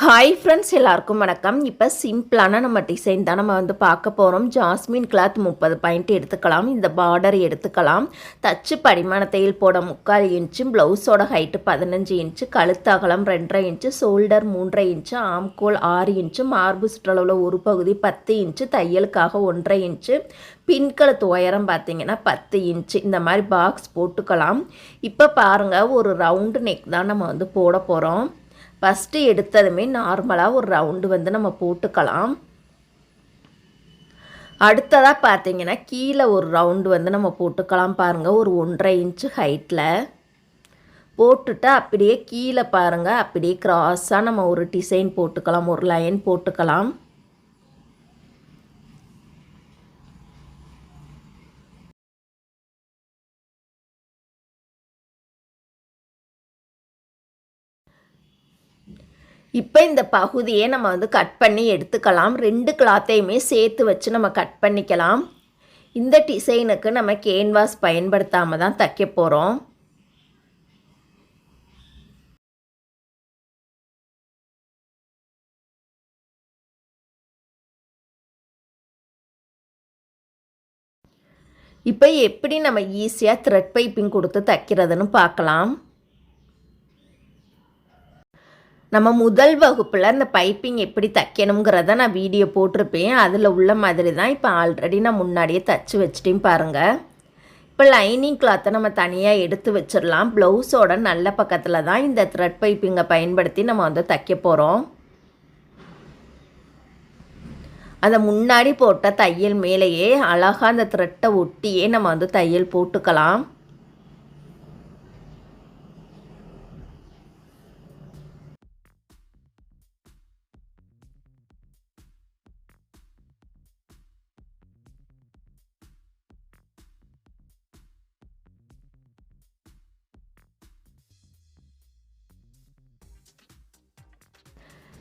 Hi friends, எல்லாருக்கும் வணக்கம். இப்போ சிம்பிளான நம்ம டிசைன் தான் நம்ம பார்க்க போகிறோம். ஜாஸ்மின் கிளாத் 30 பாயிண்ட் எடுத்துக்கலாம். இந்த பார்டர் எடுத்துக்கலாம். தச்சு படிமானத்தையில் போட 3/4 இன்ச்சு, ப்ளவுஸோட ஹைட்டு 15 இன்ச்சு, கழுத்து அகலம் 2.5 இன்ச்சு, ஷோல்டர் 3.5 இன்ச்சு, ஆம்கோல் 6 இன்ச்சு, மார்பு சுற்றளவில் ஒரு பகுதி 10 இன்ச்சு, தையலுக்காக 1.5 இன்ச்சு, பின்கழுத்து உயரம் பார்த்திங்கன்னா 10 இன்ச்சு. இந்த மாதிரி பாக்ஸ் போட்டுக்கலாம். இப்போ பாருங்கள், ஒரு ரவுண்டு நெக் தான் நம்ம போட போகிறோம். ஃபஸ்ட்டு எடுத்ததுமே நார்மலாக ஒரு ரவுண்டு நம்ம போட்டுக்கலாம். அடுத்ததாக பார்த்தீங்கன்னா கீழே ஒரு ரவுண்டு நம்ம போட்டுக்கலாம். பாருங்கள், ஒரு 1.5 இன்ச்சு ஹைட்டில் போட்டுட்டு அப்படியே கீழே பாருங்கள், அப்படியே கிராஸாக நம்ம ஒரு டிசைன் போட்டுக்கலாம், ஒரு லைன் போட்டுக்கலாம். இப்போ இந்த பகுதியை நம்ம கட் பண்ணி எடுத்துக்கலாம். 2 கிளாத்தையுமே சேர்த்து வச்சு நம்ம கட் பண்ணிக்கலாம். இந்த டிசைனுக்கு நம்ம கேன்வாஸ் பயன்படுத்தாமல் தான் தைக்க போகிறோம். இப்போ எப்படி நம்ம ஈஸியாக த்ரெட் பைப்பிங் கொடுத்து தைக்கிறதுன்னு பார்க்கலாம். நம்ம முதல் வகுப்பில் இந்த பைப்பிங் எப்படி தைக்கணுங்கிறத நான் வீடியோ போட்டிருப்பேன். அதில் உள்ள மாதிரி தான் இப்போ ஆல்ரெடி நான் முன்னாடியே தைச்சி வச்சிட்டேன் பாருங்கள். இப்போ லைனிங் கிளாத்தை நம்ம தனியாக எடுத்து வச்சிடலாம். ப்ளவுஸோட நல்ல பக்கத்தில் தான் இந்த த்ரெட் பைப்பிங்கை பயன்படுத்தி நம்ம தைக்க போகிறோம். அந்த முன்னாடி போட்ட தையல் மேலேயே அழகாக அந்த த்ரெட்டை ஒட்டியே நம்ம தையல் போட்டுக்கலாம்.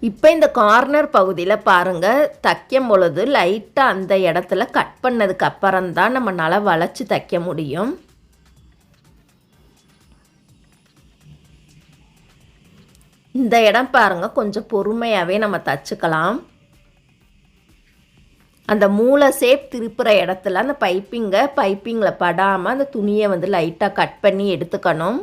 இப்போ இந்த கார்னர் பகுதியில் பாருங்கள், தைக்கும் பொழுது லைட்டாக அந்த இடத்துல கட் பண்ணதுக்கு அப்புறம் தான் நம்மளால் வளைச்சி தைக்க முடியும். இந்த இடம் பாருங்கள், கொஞ்சம் பொறுமையாகவே நம்ம தைச்சிக்கலாம். அந்த மூளை ஷேப் திருப்புற இடத்துல அந்த பைப்பிங்கில் படாமல் அந்த துணியை லைட்டாக கட் பண்ணி எடுத்துக்கணும்.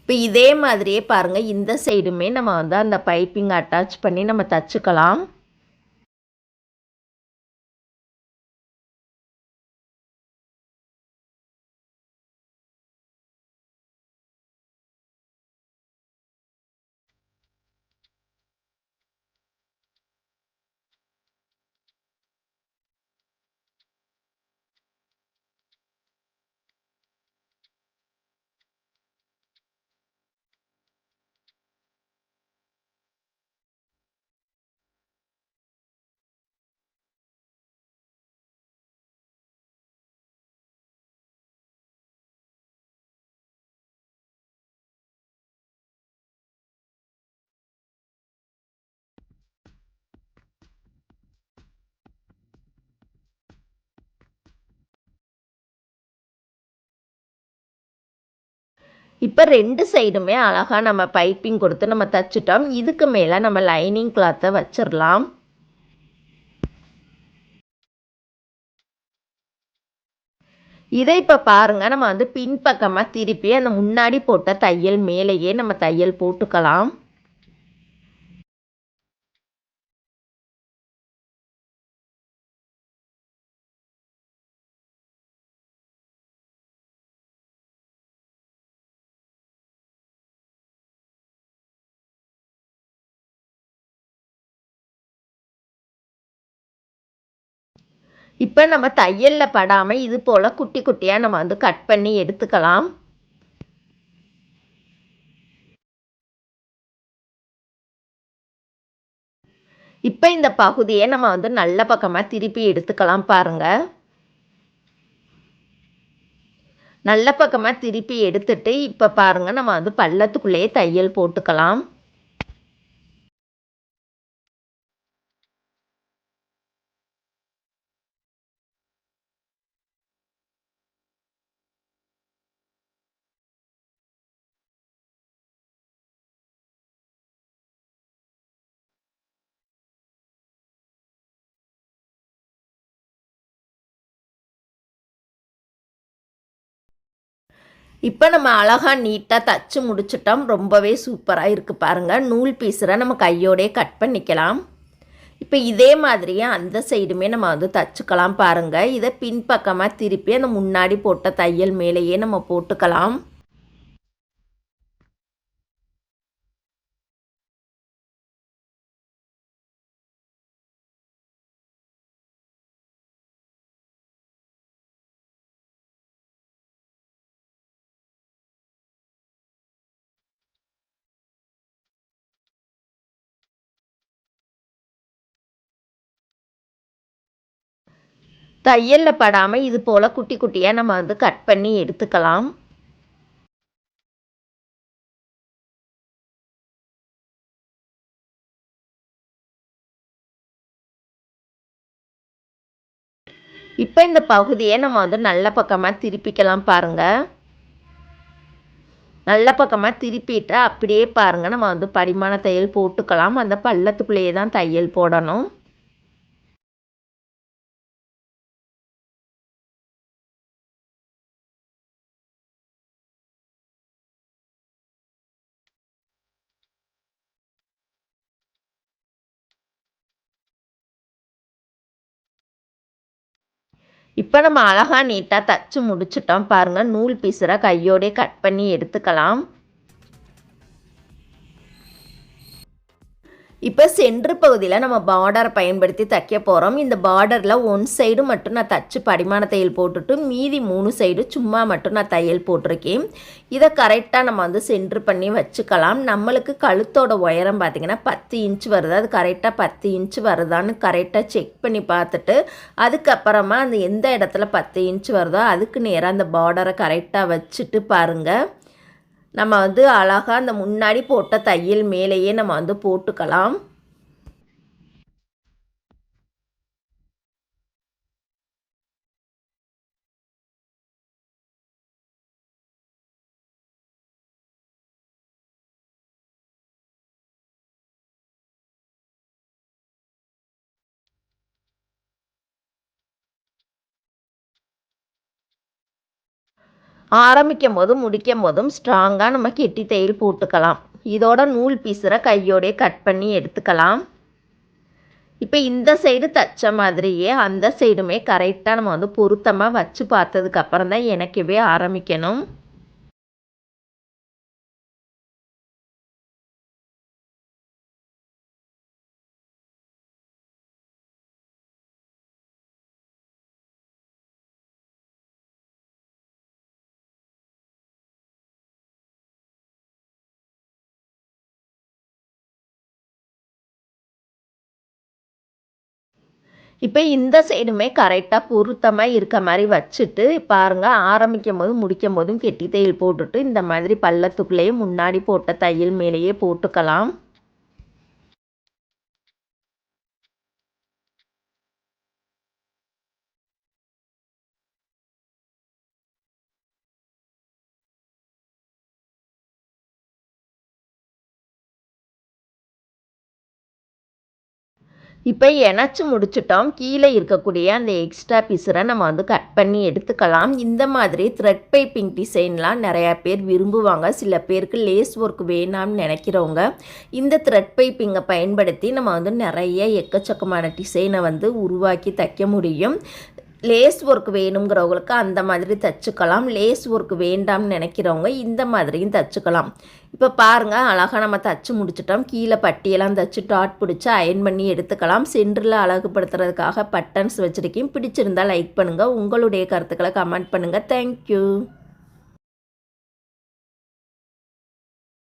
இப்போ இதே மாதிரியே பாருங்கள், இந்த சைடுமே நம்ம அந்த பைப்பிங் அட்டாச் பண்ணி நம்ம தச்சுக்கலாம். இப்போ 2 சைடுமே அழகாக நம்ம பைப்பிங் கொடுத்து நம்ம தைச்சிட்டோம். இதுக்கு மேலே நம்ம லைனிங் கிளாத்தை வச்சிடலாம். இதை இப்போ பாருங்கள், நம்ம பின்பக்கமாக திருப்பி அந்த முன்னாடி போட்ட தையல் மேலேயே நம்ம தையல் போட்டுக்கலாம். இப்போ நம்ம தையலில் படாமல் இது போல் குட்டி குட்டியாக நம்ம கட் பண்ணி எடுத்துக்கலாம். இப்போ இந்த பகுதியை நம்ம நல்ல பக்கமாக திருப்பி எடுத்துக்கலாம் பாருங்கள். நல்ல பக்கமாக திருப்பி எடுத்துட்டு இப்போ பாருங்கள், நம்ம பள்ளத்துக்குள்ளேயே தையல் போட்டுக்கலாம். இப்போ நம்ம அழகாக நீட்டாக தச்சு முடிச்சிட்டோம். ரொம்பவே சூப்பராக இருக்குது பாருங்கள். நூல் பீஸரை நம்ம கையோடே கட் பண்ணிக்கலாம். இப்போ இதே மாதிரியே அந்த சைடுமே நம்ம வந்து தச்சுக்கலாம் பாருங்கள். இதை பின்பக்கமாக திருப்பி அந்த முன்னாடி போட்ட தையல் மேலேயே நம்ம போட்டுக்கலாம். தையலில் படாமல் இது போல் குட்டி குட்டியாக நம்ம வந்து கட் பண்ணி எடுத்துக்கலாம். இப்போ இந்த பகுதியை நம்ம வந்து நல்ல பக்கமாக திருப்பிக்கலாம் பாருங்கள். நல்ல பக்கமாக திருப்பிட்டு அப்படியே பாருங்கள் நம்ம வந்து படிமான தையல் போட்டுக்கலாம். அந்த பள்ளத்துக்குள்ளேயே தான் தையல் போடணும். இப்போ நம்ம அழகாக நீட்டாக தச்சு முடிச்சிட்டோம் பாருங்கள். நூல் பீஸரை கையோடே கட் பண்ணி எடுத்துக்கலாம். இப்போ சென்ட்ரு பகுதியில் நம்ம பார்டரை பயன்படுத்தி தைக்க போகிறோம். இந்த பார்டரில் ஒன் சைடு மட்டும் நான் தச்சு படிமான தையல் போட்டுட்டு மீதி 3 சைடு சும்மா மட்டும் நான் தையல் போட்டிருக்கேன். இதை கரெக்டாக நம்ம வந்து சென்ட்ரு பண்ணி வச்சுக்கலாம். நம்மளுக்கு கழுத்தோட உயரம் பார்த்திங்கன்னா 10 இன்ச் வருது. அது கரெக்டாக 10 இன்ச் வருதான்னு கரெக்டாக செக் பண்ணி பார்த்துட்டு அதுக்கப்புறமா அந்த எந்த இடத்துல 10 இன்ச் வருதோ அதுக்கு நேராக அந்த பார்டரை கரெக்டாக வச்சுட்டு பாருங்கள். நம்ம வந்து அழகாக அந்த முன்னாடி போட்ட தையல் மேலேயே நம்ம வந்து போட்டுக்கலாம். ஆரம்பிக்கும் போதும் முடிக்கும் போதும் ஸ்ட்ராங்காக நம்ம கெட்டி தையல் போட்டுக்கலாம். இதோட நூல் பீஸரை கையோடே கட் பண்ணி எடுத்துக்கலாம். இப்போ இந்த சைடு தைச்ச மாதிரியே அந்த சைடுமே கரெக்டாக நம்ம வந்து பொருத்தமாக வச்சு பார்த்ததுக்கப்புறம் தான் எனக்கவே ஆரம்பிக்கணும். இப்போ இந்த சைடுமே கரெக்டாக பொருத்தமாக இருக்க மாதிரி வச்சுட்டு பாருங்கள். ஆரம்பிக்கும் போதும் முடிக்கும் போதும் கெட்டி தையல் போட்டுட்டு இந்த மாதிரி பள்ளத்துக்குள்ளேயே முன்னாடி போட்ட தையல் மேலேயே போட்டுக்கலாம். இப்போ இணைச்சி முடிச்சிட்டோம். கீழே இருக்கக்கூடிய அந்த எக்ஸ்ட்ரா பீஸரை நம்ம வந்து கட் பண்ணி எடுத்துக்கலாம். இந்த மாதிரி த்ரெட் பைப்பிங் டிசைன்லாம் நிறையா பேர் விரும்புவாங்க. சில பேருக்கு லேஸ் ஒர்க் வேணாம்னு நினைக்கிறவங்க இந்த த்ரெட் பைப்பிங்கை பயன்படுத்தி நம்ம வந்து நிறைய எக்கச்சக்கமான டிசைனை வந்து உருவாக்கி தைக்க முடியும். லேஸ் ஒர்க் வேணுங்கிறவங்களுக்கு அந்த மாதிரி தைச்சிக்கலாம். லேஸ் ஒர்க் வேண்டாம்னு நினைக்கிறவங்க இந்த மாதிரியும் தைச்சிக்கலாம். இப்போ பாருங்கள் அழகாக நம்ம தைச்சி முடிச்சிட்டோம். கீழே பட்டியெல்லாம் தைச்சி டாட் பிடிச்சி அயன் பண்ணி எடுத்துக்கலாம். சென்டரில் அழகுபடுத்துறதுக்காக பட்டன்ஸ் வச்சுருக்கேன். பிடிச்சிருந்தால் லைக் பண்ணுங்கள். உங்களுடைய கருத்துக்களை கமெண்ட் பண்ணுங்கள். தேங்க்யூ.